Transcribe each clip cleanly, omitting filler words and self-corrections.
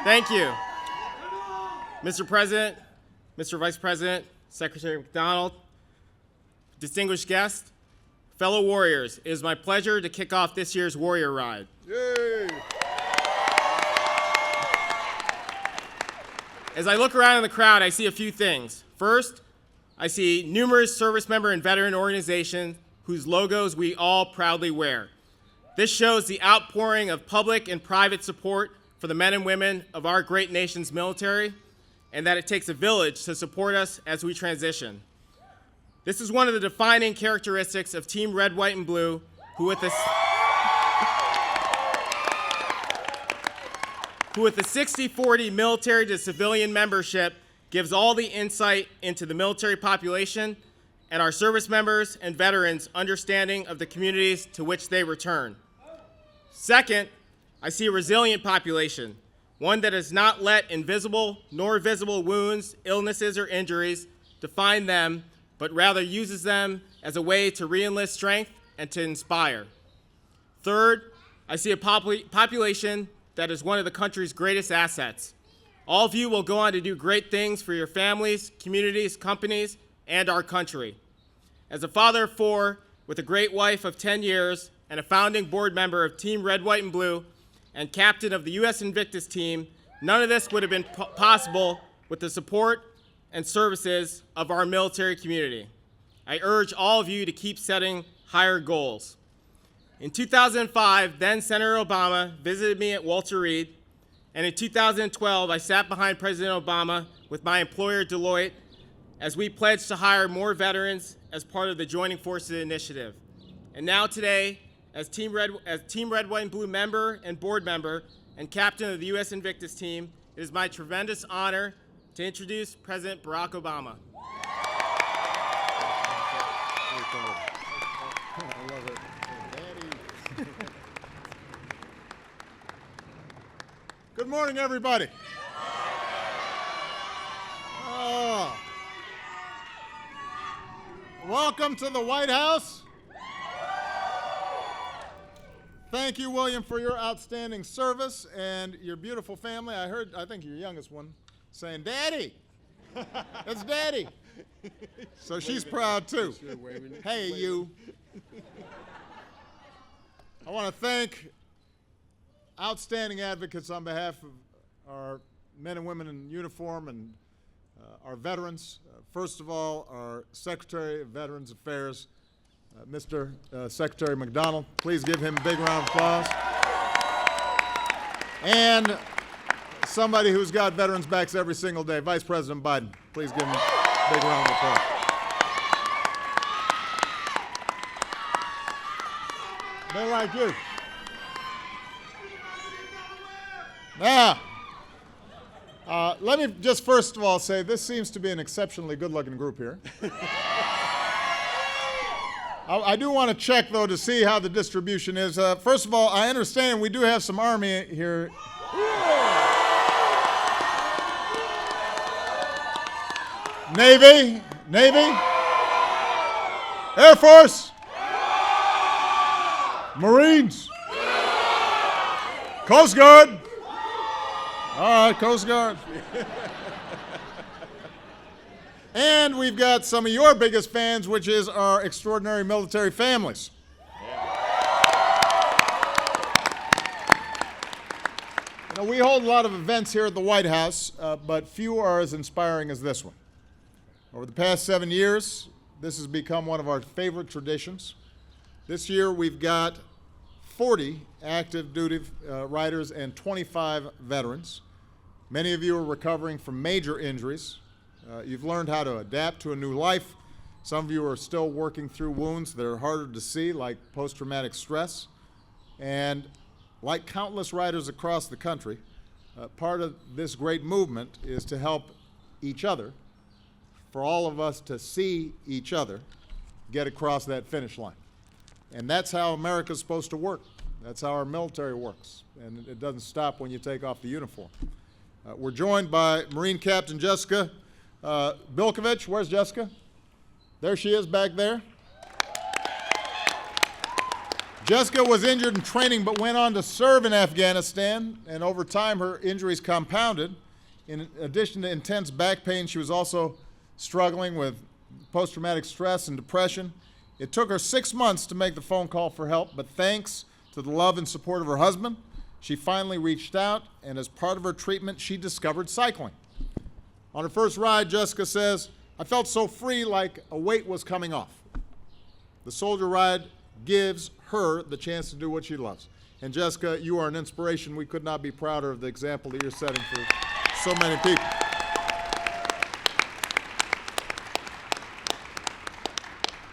Thank you. Mr. President, Mr. Vice President, Secretary McDonald, distinguished guests, fellow warriors, it is my pleasure to kick off this year's Warrior Ride. Yay! As I look around in the crowd, I see a few things. First, I see numerous service member and veteran organizations whose logos we all proudly wear. This shows the outpouring of public and private support for the men and women of our great nation's military, and that it takes a village to support us as we transition. This is one of the defining characteristics of Team Red, White, and Blue, who with the 60-40 military to civilian membership gives all the insight into the military population and our service members and veterans' understanding of the communities to which they return. Second, I see a resilient population, one that has not let invisible nor visible wounds, illnesses, or injuries define them, but rather uses them as a way to re-enlist strength and to inspire. Third, I see a population that is one of the country's greatest assets. All of you will go on to do great things for your families, communities, companies, and our country. As a father of 4, with a great wife of 10 years, and a founding board member of Team Red, White, and Blue, and captain of the U.S. Invictus team, none of this would have been possible with the support and services of our military community. I urge all of you to keep setting higher goals. In 2005, then Senator Obama visited me at Walter Reed, and in 2012, I sat behind President Obama with my employer, Deloitte, as we pledged to hire more veterans as part of the Joining Forces Initiative. And now today, as Team Red, White, and Blue member and board member and captain of the U.S. Invictus team, it is my tremendous honor to introduce President Barack Obama. I love it. Daddy. Good morning, everybody. Welcome to the White House. Thank you, William, for your outstanding service and your beautiful family. I think your youngest one saying, "Daddy." That's Daddy. So she's proud, too. Hey, you. I want to thank outstanding advocates on behalf of our men and women in uniform and our veterans. First of all, our Secretary of Veterans Affairs, Mr. Secretary McDonald. Please give him a big round of applause. And somebody who's got veterans' backs every single day, Vice President Biden. Please give him a big round of applause. They like you. Now, let me just first of all say this seems to be an exceptionally good-looking group here. I do want to check, though, to see how the distribution is. First of all, I understand we do have some Army here. Navy, Air Force, Marines, Coast Guard. All right, Coast Guard. And we've got some of your biggest fans, which is our extraordinary military families. You know, we hold a lot of events here at the White House, but few are as inspiring as this one. Over the past 7 years, this has become one of our favorite traditions. This year, we've got 40 active duty riders and 25 veterans. Many of you are recovering from major injuries. You've learned how to adapt to a new life. Some of you are still working through wounds that are harder to see, like post-traumatic stress. And like countless riders across the country, part of this great movement is to help each other, for all of us to see each other get across that finish line. And that's how America's supposed to work. That's how our military works. And it doesn't stop when you take off the uniform. We're joined by Marine Captain Jessica Bilkovich. Where's Jessica? There she is back there. Jessica was injured in training but went on to serve in Afghanistan, and over time her injuries compounded. In addition to intense back pain, she was also struggling with post-traumatic stress and depression. It took her 6 months to make the phone call for help, but thanks to the love and support of her husband, she finally reached out, and as part of her treatment, she discovered cycling. On her first ride, Jessica says, "I felt so free, like a weight was coming off." The Soldier Ride gives her the chance to do what she loves. And Jessica, you are an inspiration. We could not be prouder of the example that you're setting for so many people.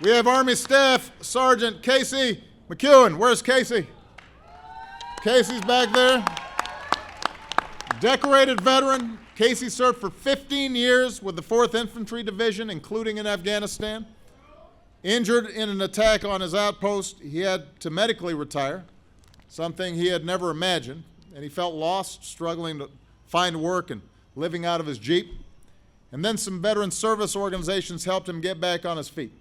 We have Army Staff Sergeant Casey McEwen. Where's Casey? Casey's back there. Decorated veteran. Casey served for 15 years with the 4th Infantry Division, including in Afghanistan. Injured in an attack on his outpost, he had to medically retire, something he had never imagined, and he felt lost, struggling to find work and living out of his Jeep. And then some veteran service organizations helped him get back on his feet.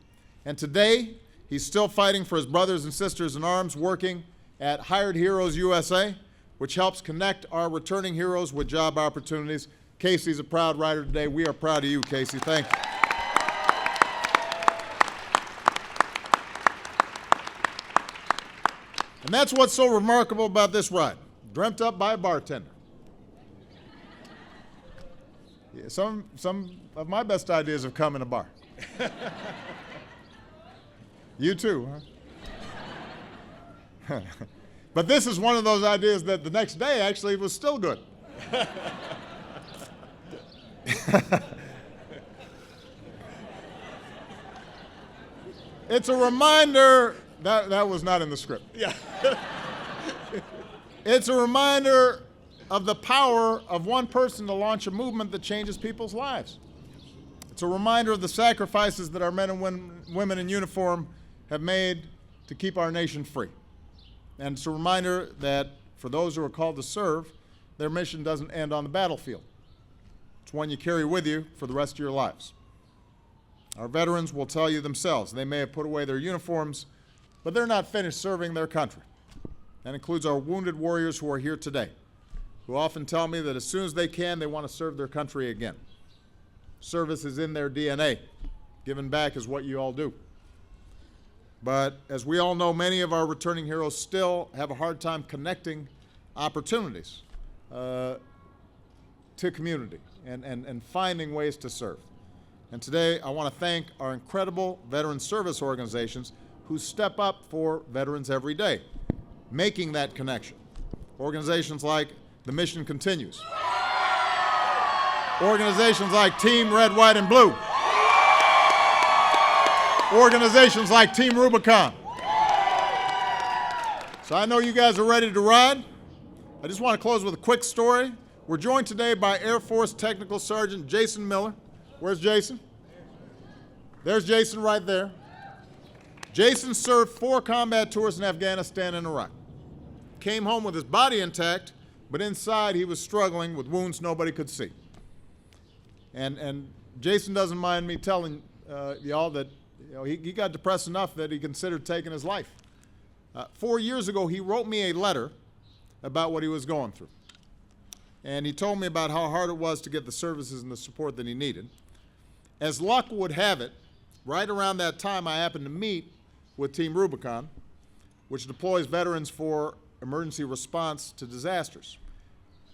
And today, he's still fighting for his brothers and sisters in arms, working at Hired Heroes USA, which helps connect our returning heroes with job opportunities. Casey's a proud rider today. We are proud of you, Casey. Thank you. And that's what's so remarkable about this ride, dreamt up by a bartender. Yeah, some of my best ideas have come in a bar. You too, huh? But this is one of those ideas that the next day actually was still good. It's a reminder, that was not in the script. Yeah. It's a reminder of the power of one person to launch a movement that changes people's lives. It's a reminder of the sacrifices that our men and women in uniform have made to keep our nation free. And it's a reminder that for those who are called to serve, their mission doesn't end on the battlefield. It's one you carry with you for the rest of your lives. Our veterans will tell you themselves they may have put away their uniforms, but they're not finished serving their country. That includes our wounded warriors who are here today, who often tell me that as soon as they can, they want to serve their country again. Service is in their DNA. Giving back is what you all do. But as we all know, many of our returning heroes still have a hard time connecting opportunities to community and finding ways to serve. And today, I want to thank our incredible veteran service organizations who step up for veterans every day, making that connection. Organizations like The Mission Continues. Organizations like Team Red, White, and Blue. Organizations like Team Rubicon. So I know you guys are ready to ride. I just want to close with a quick story. We're joined today by Air Force Technical Sergeant Jason Miller. Where's Jason? There's Jason right there. Jason served 4 combat tours in Afghanistan and Iraq. Came home with his body intact, but inside he was struggling with wounds nobody could see. And Jason doesn't mind me telling y'all that he got depressed enough that he considered taking his life. 4 years ago, he wrote me a letter about what he was going through. And he told me about how hard it was to get the services and the support that he needed. As luck would have it, right around that time, I happened to meet with Team Rubicon, which deploys veterans for emergency response to disasters.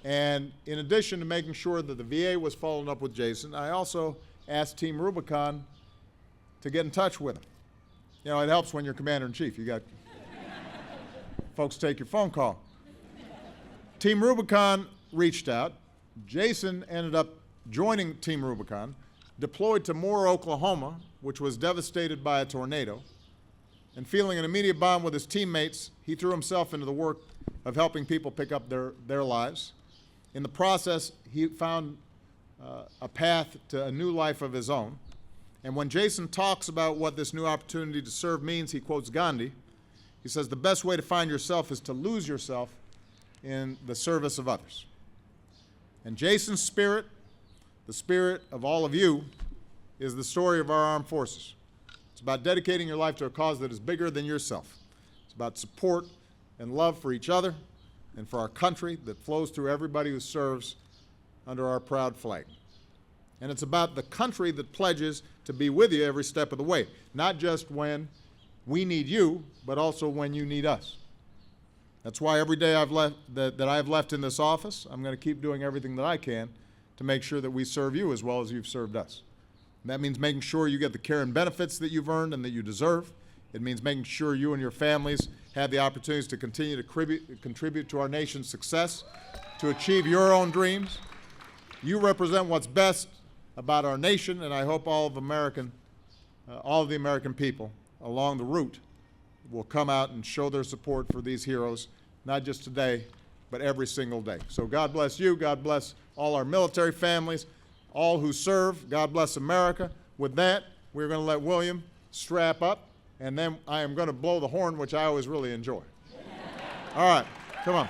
And in addition to making sure that the VA was following up with Jason, I also asked Team Rubicon to get in touch with him. You know, it helps when you're commander-in-chief. You got folks take your phone call. Team Rubicon reached out. Jason ended up joining Team Rubicon, deployed to Moore, Oklahoma, which was devastated by a tornado. And feeling an immediate bond with his teammates, he threw himself into the work of helping people pick up their lives. In the process, he found a path to a new life of his own. And when Jason talks about what this new opportunity to serve means, he quotes Gandhi. He says, "The best way to find yourself is to lose yourself in the service of others." And Jason's spirit, the spirit of all of you, is the story of our armed forces. It's about dedicating your life to a cause that is bigger than yourself. It's about support and love for each other and for our country that flows through everybody who serves under our proud flag. And it's about the country that pledges to be with you every step of the way, not just when we need you, but also when you need us. That's why every day that I've left in this office, I'm going to keep doing everything that I can to make sure that we serve you as well as you've served us. And that means making sure you get the care and benefits that you've earned and that you deserve. It means making sure you and your families have the opportunities to continue to contribute to our nation's success, to achieve your own dreams. You represent what's best about our nation, and I hope all of the American people along the route will come out and show their support for these heroes, not just today, but every single day. So God bless you. God bless all our military families, all who serve. God bless America. With that, we're going to let William strap up, and then I am going to blow the horn, which I always really enjoy. All right, come on.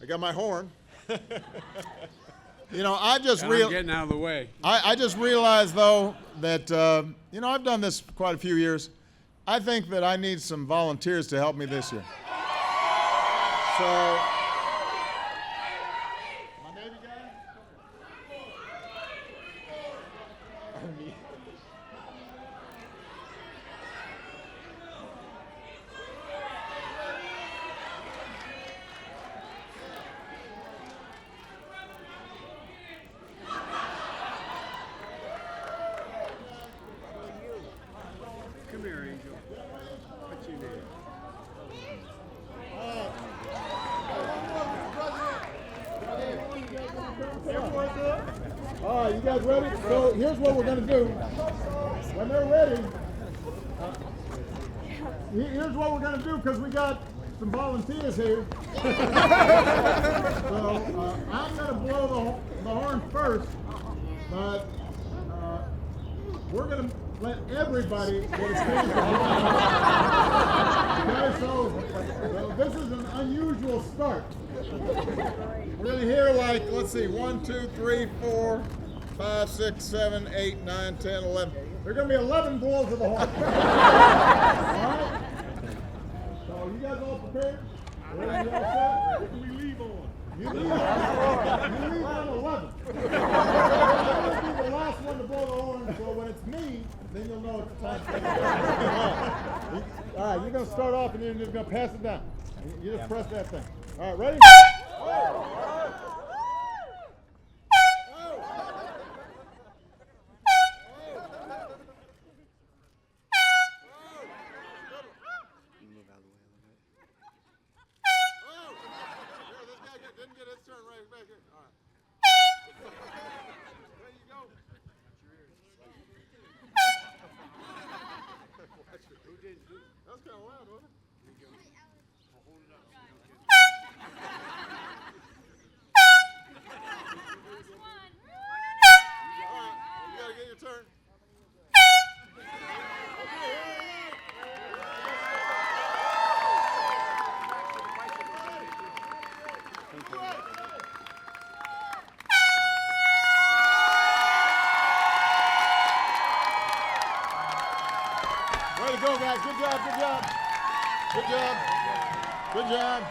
I got my horn. You know, I'm getting out of the way. I just realized, though, that, you know, I've done this quite a few years. I think that I need some volunteers to help me this year. So, my Navy guy? Come here, Angel. What's your name? All right, you guys ready? So here's what we're going to do. When they're ready, here's what we're going to do, because we got some volunteers here. So I'm going to blow the horn first, but we're going to let everybody get a chance to okay, so this is an unusual start. We're going to hear, like, let's see, 1, 2, 3, 4, 5, 6, 7, 8, 9, 10, 11. There are going to be 11 blows of the horn. All right? So you guys all prepared? Ready? You all set? What do we leave on? You leave on 11. I'll be the last one to blow the horn, so when it's me, then you'll know it's time to take it. All right, you're going to start off and then you're just going to pass it down. You just press that thing. All right, ready? Didn't get his turn right back here. All right. There you go. That was kind of loud, wasn't it? Hold it up. All right, you gotta get your turn. Way to go, guys. Good job, good job. Good job. Good job.